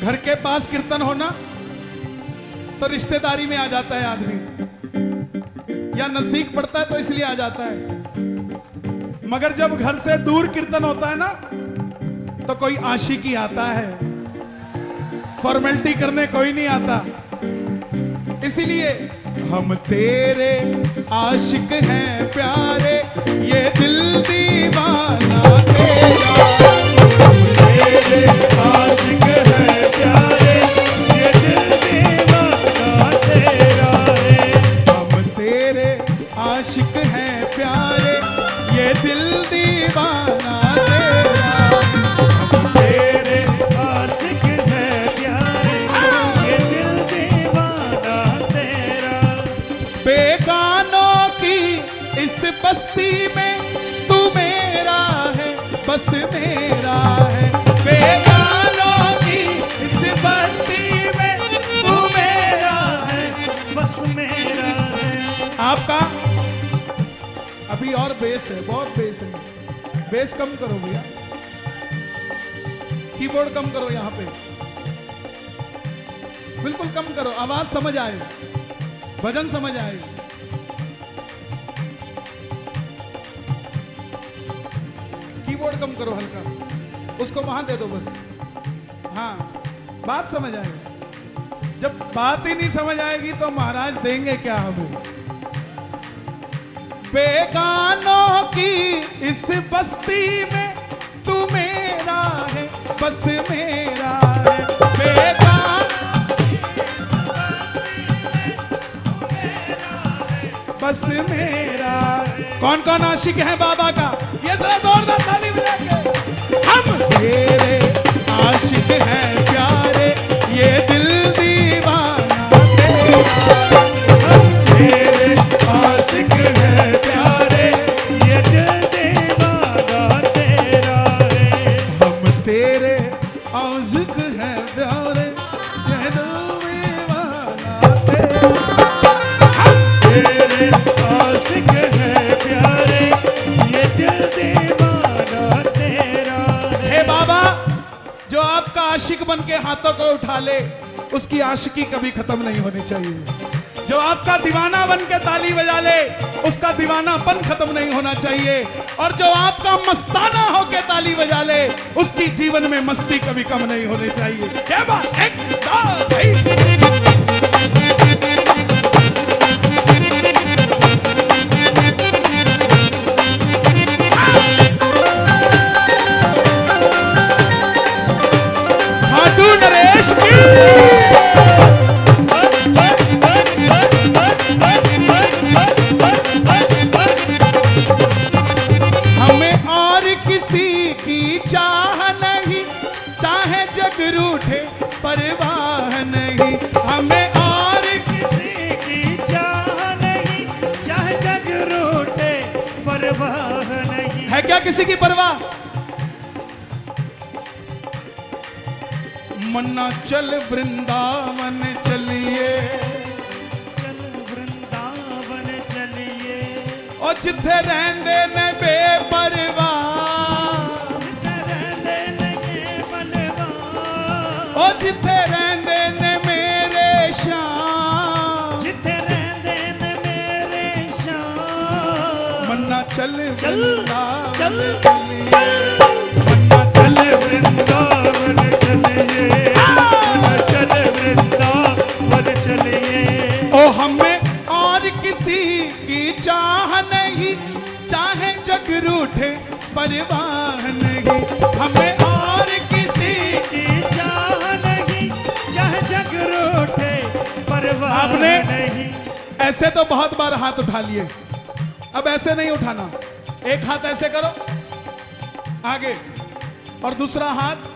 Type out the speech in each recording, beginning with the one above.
घर के पास कीर्तन होना तो रिश्तेदारी में आ जाता है आदमी, या नजदीक पड़ता है तो इसलिए आ जाता है। मगर जब घर से दूर कीर्तन होता है ना तो कोई आशिकी आता है, फॉर्मेलिटी करने कोई नहीं आता। इसीलिए हम तेरे आशिक हैं प्यारे, ये दिल दीवाना तेरा। हम तेरे आशिक हैं प्यारे, ये दिल दीवाना तेरा है। हम तेरे आशिक हैं प्यारे, ये दिल दीवाना तेरा। हम तेरे आशिक हैं प्यारे, ये दिल दीवाना तेरा। बेगानों की इस बस्ती में तू मेरा है, बस मेरा है। बेगानों की इस बस्ती में तू मेरा है, बस मेरा है। आपका अभी और बेस है, बहुत बेस है। बेस कम करो भैया, कीबोर्ड कम करो, यहां पे बिल्कुल कम करो, आवाज समझ आए, भजन समझ आए। कीबोर्ड कम करो हल्का, उसको वहां दे दो बस। हाँ, बात समझ आएगी। जब बात ही नहीं समझ आएगी तो महाराज देंगे क्या हमें। बेगानों की इस बस्ती में तू मेरा है, बस मेरा है। बेगानों की इस बस्ती में तू मेरा है, बस मेरा है। कौन कौन आशिक है बाबा का, ये जरा जोरदार ताली बजाइए। हम तेरे आशिक हैं प्यारे, ये दिल दीवाना तेरा। हम तेरे आशिक हैं प्यारे, ये दिल दीवाना तेरा है। हम तेरे आशिक हैं प्यारे, ये दिल दीवाना तेरा। हम तेरे आशिक हैं प्यारे, ये दिल दीवाना तेरा है। हे बाबा, जो आपका आशिक बन के हाथों को उठा ले उसकी आशिकी कभी खत्म नहीं होनी चाहिए। जो आपका दीवाना बन के ताली बजा ले उसका दीवानापन खत्म नहीं होना चाहिए। और जो आपका मस्ताना होके ताली बजा ले उसकी जीवन में मस्ती कभी कम नहीं होनी चाहिए। क्या बात, एक दो तीन। नरेश की हमें और किसी की चाह नहीं, चाहे जग रूठे परवाह नहीं। हमें और किसी की चाह नहीं, चाहे जग रूठे परवाह नहीं। है क्या किसी की परवाह? मन्ना चल वृंदावन चलिए, चल वृंदावन चलिए। और जिथे रहंदे ने बेपरवाह, जिथे रहंदे ने बेपरवाह। और जिथे रहंदे ने मेरे श्याम, जिथे रहंदे ने मेरे श्याम। मन्ना चल वृंदावन चलिए, मन्ना चल वृंदावन चलिए, चल वृंदावन चलिए। ओ हमें और किसी की चाह नहीं, चाहे जग रूठे परवाह नहीं। हमें और किसी की चाह नहीं, चाहे जग रूठे परवाह आपने नहीं। ऐसे तो बहुत बार हाथ उठा लिए, अब ऐसे नहीं उठाना। एक हाथ ऐसे करो आगे और दूसरा हाथ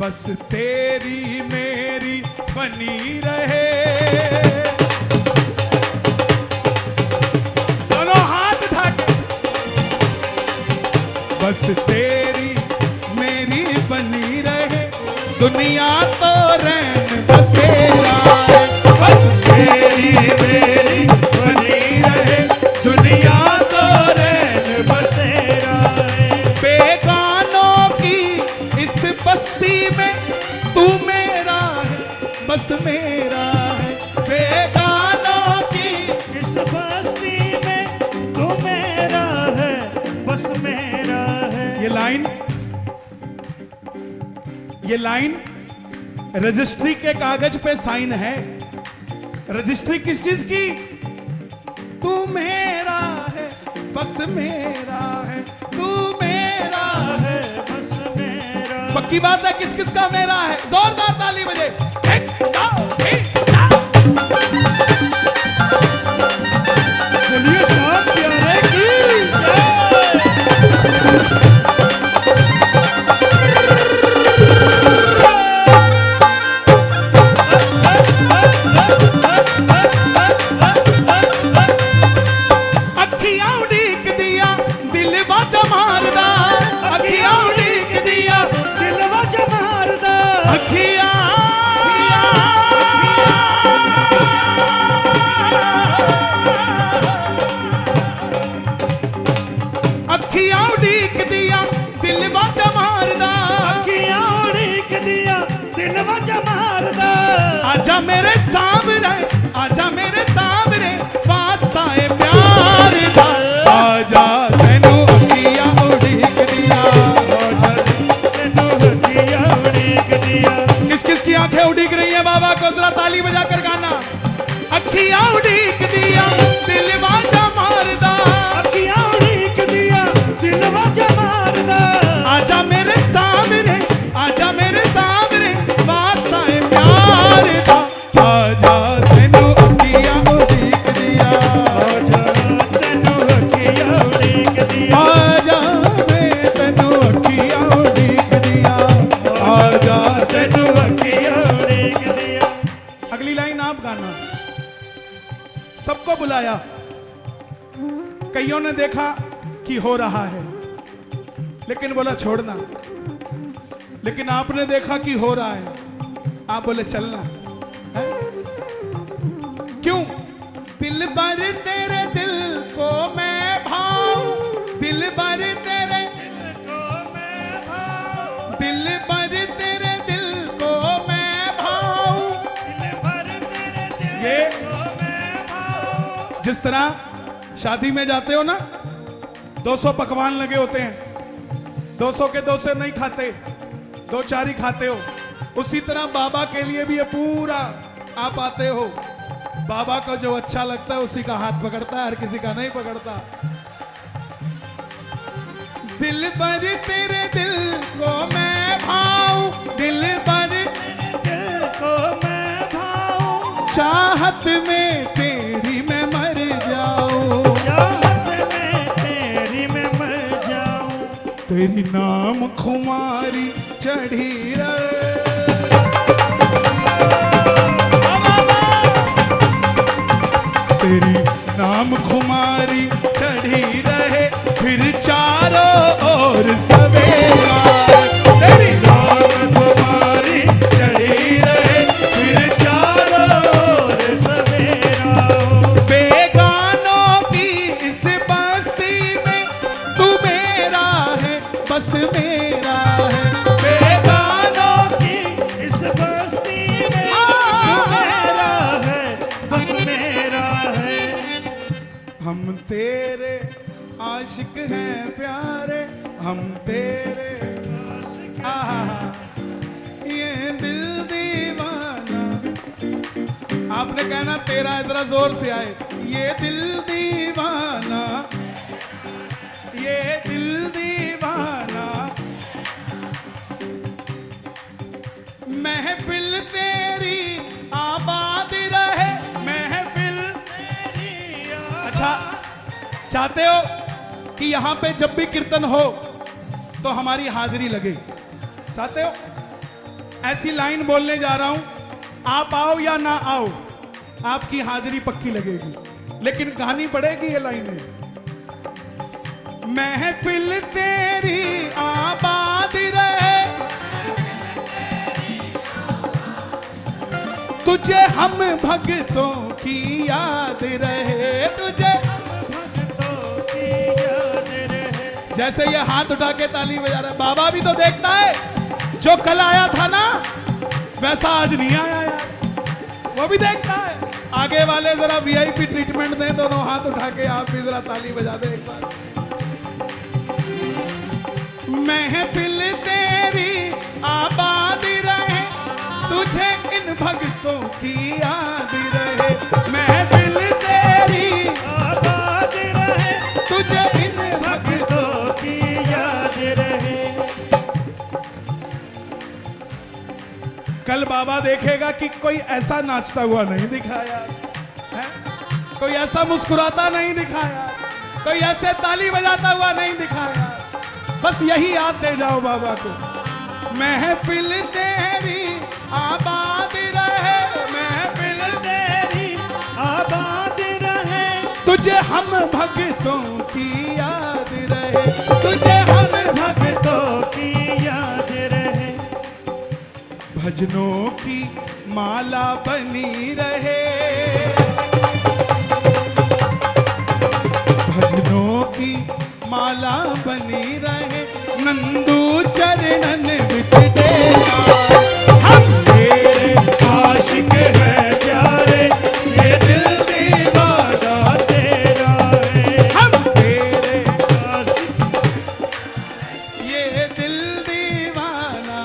बस तेरी मेरी बनी रहे। दोनों हाथ उठा के बस तेरी मेरी बनी रहे, दुनिया तो रैन बसेरा है। बस तेरी मेरी बनी रहे, दुनिया तो रैन बसेरा है। बेगानों की इस बस बस्ती में तू मेरा है, बस मेरा है, बेगानों की इस बस्ती में तू मेरा है, बस मेरा है। ये लाइन रजिस्ट्री के कागज पे साइन है। रजिस्ट्री किस चीज की? तू मेरा है, बस मेरा है, तू मेरा है, बस मेरा। पक्की बात है। किस किस का मेरा है? जोरदार ताली बजे। 1 2 3 4 बोलिए साथ प्यारे की अखियां उड़ीक दिया दिल बाजा मारदा, अखियां उड़ीक दिया दिल वज मारदा, अखियां अखियां उड़ीक दिया दिल बाजा मारदा, अखियां उड़ीक दिया दिल वज मारदा। आजा मेरे सामने, आजा मेरे सामने, वास्ता है प्यार दा, आजा तैनू अखियां उड़ीक दिया, आजा तेनू अखियां उड़ीक दिया। किस किस की आंखें उड़ीक रही हैं? बाबा को जरा ताली बजाकर गाना। अखियां उड़ीक दिया दिल बाजा मारदा, अखियां उड़ीक दिया दिल वज मारदा। आजा मेरे सामने, आजा मेरे सामने, वास्ता है प्यार दा, आजा तैनू अखियां उड़ीक दिया, आजा तेनू अखियां उड़ीक दिया। आजा मैं तैनू अखियां उड़ीक दिया, आजा तेनू अखियां उड़ीक दिया। अगली लाइन आप गाना। सबको बुलाया, कईयों ने देखा कि हो रहा है, लेकिन बोला छोड़ना। लेकिन आपने देखा कि हो रहा है, आप बोले चलना है? क्यों? दिल भर तेरे दिल को मैं भाऊं, दिल भर तेरे दिल भर तेरे दिल को मैं भाऊं। ये जिस तरह शादी में जाते हो ना, 200 पकवान लगे होते हैं, 200 के 200 नहीं खाते, 2-4 ही खाते हो। उसी तरह बाबा के लिए भी ये पूरा आप आते हो, बाबा को जो अच्छा लगता है उसी का हाथ पकड़ता है, हर किसी का नहीं पकड़ता। दिल भर तेरे दिल को मैं भाऊं, दिल भर दिल को मैं भाऊं, चाहत में तेरी मैं मर जाऊं, चाहत में तेरी मैं मर जाऊं। तेरी नाम खुमारी चढ़ी रहे, तेरी नाम खुमारी चढ़ी रहे, फिर चारों ओर सवेरा, तेरी नाम खुमारी चढ़ी रहे, फिर चारों ओर सवेरा बेगानों की इस बस्ती में तू मेरा है, बस मेरा है, बेगानों की इस बस्ती में तू मेरा है, बस मेरा है। हम तेरे आशिक हैं प्यारे, हम तेरे आहा, ये दिल दीवाना। आपने कहना तेरा है, जरा जोर से आए। ये दिल दीवाना, ये दिल दीवाना, महफिल तेरी आबाद रहे, महफिल तेरी। अच्छा, चाहते हो कि यहां पे जब भी कीर्तन हो तो हमारी हाजिरी लगे? चाहते हो? ऐसी लाइन बोलने जा रहा हूं, आप आओ या ना आओ, आपकी हाजिरी पक्की लगेगी, लेकिन गानी पड़ेगी ये लाइनें। महफिल तेरी आबाद रहे, तुझे हम भक्तों की याद रहे, तुझे भक्तों की याद रहे। जैसे ये हाथ उठा के ताली बजा रहा है, बाबा भी तो देखता है। जो कल आया था ना वैसा आज नहीं आया यार, वो भी देखता है। आगे वाले जरा वीआईपी ट्रीटमेंट दें, दोनों हाथ उठा के आप भी जरा ताली बजा दे एक बार। महफिल तेरी आबाद रहे, तुझे इन भक्तों की याद रहे। महफिल तेरी आबाद रहे, तुझे इन भक्तों की याद रहे। कल बाबा देखेगा कि कोई ऐसा नाचता हुआ नहीं दिखाया है, कोई ऐसा मुस्कुराता नहीं दिखाया, कोई ऐसे ताली बजाता हुआ नहीं दिखाया। बस यही याद दे जाओ बाबा को। महफिल तेरी आबाद रहे, महफिल तेरी आबाद रहे, तुझे हम भक्तों की याद रहे, तुझे हम भक्तों की याद रहे। भजनों की माला बनी रहे, भजनों की माला बनी रहे। नंदू चरणन बिच डेरा, हम तेरे आशिक है प्यारे, ये दिल दीवाना तेरा है। हम तेरे आशिक ये दिल दीवाना।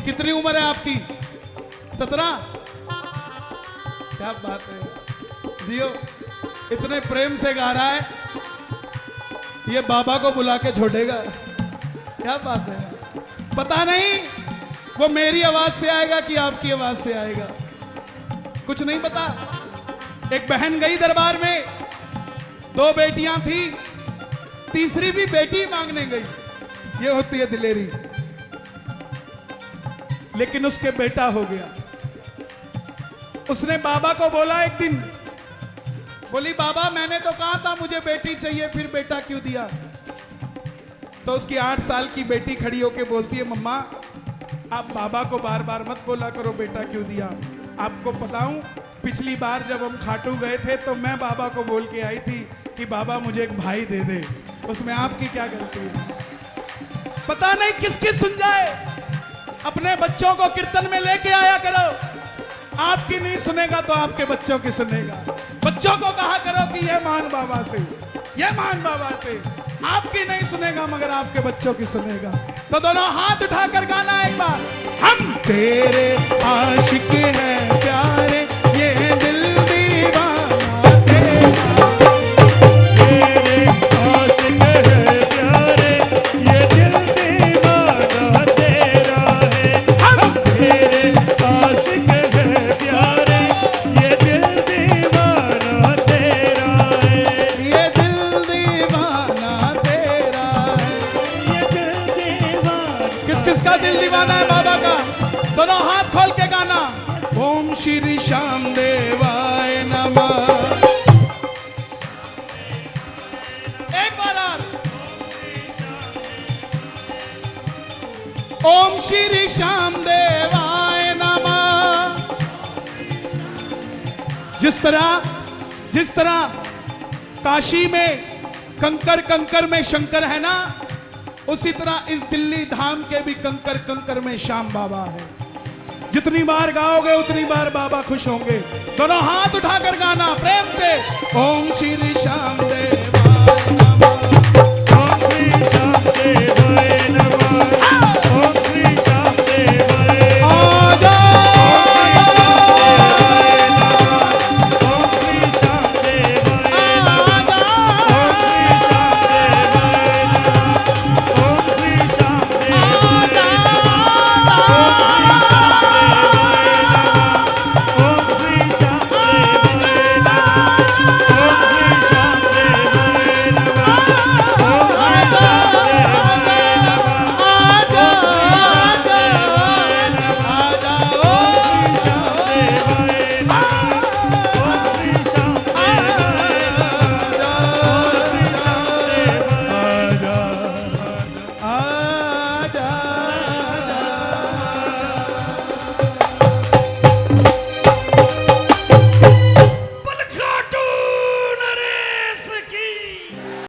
कितनी उम्र है आपकी? 17? क्या बात है जियो, इतने प्रेम से गा रहा है, ये बाबा को बुला के छोड़ेगा। क्या बात है। पता नहीं वो मेरी आवाज से आएगा कि आपकी आवाज से आएगा, कुछ नहीं पता। एक बहन गई दरबार में, 2 बेटियां थी, तीसरी भी बेटी मांगने गई। ये होती है दिलेरी। लेकिन उसके बेटा हो गया। उसने बाबा को बोला एक दिन, बोली बाबा मैंने तो कहा था मुझे बेटी चाहिए, फिर बेटा क्यों दिया? तो उसकी 8 साल की बेटी खड़ी होके बोलती है, मम्मा आप बाबा को बार बार मत बोला करो बेटा क्यों दिया। आपको बताऊं, पिछली बार जब हम खाटू गए थे तो मैं बाबा को बोल के आई थी कि बाबा मुझे एक भाई दे दे, उसमें आपकी क्या गलती है? पता नहीं किसकी सुन जाए। अपने बच्चों को कीर्तन में लेके आया करो, आपकी नहीं सुनेगा तो आपके बच्चों की सुनेगा। बच्चों को कहा करो कि ये मान बाबा से, ये मान बाबा से। आपकी नहीं सुनेगा मगर आपके बच्चों की सुनेगा। तो दोनों हाथ उठाकर गाना एक बार। हम तेरे आशिक हैं प्यारे, ये दिल दीवाना तेरा। तेरे आशिक है प्यारे, ये दिल दीवाना तेरा है। हम तेरे आशिक है प्यारे, ये दिल दीवाना तेरा है। ये दिल दीवाना तेरा है। ये दिल दीवाना। किस किस का दिल दीवाना है बाबा का? दोनों हाथ खोल के गाना। ओम श्री श्याम देवाय नमः। एक बार और। ओम श्री श्याम देवाय नमः। जिस तरह काशी में कंकर कंकर में शंकर है ना, उसी तरह इस दिल्ली धाम के भी कंकर कंकर में श्याम बाबा है। जितनी बार गाओगे उतनी बार बाबा खुश होंगे। दोनों हाथ उठाकर गाना प्रेम से। ओम श्री श्याम देव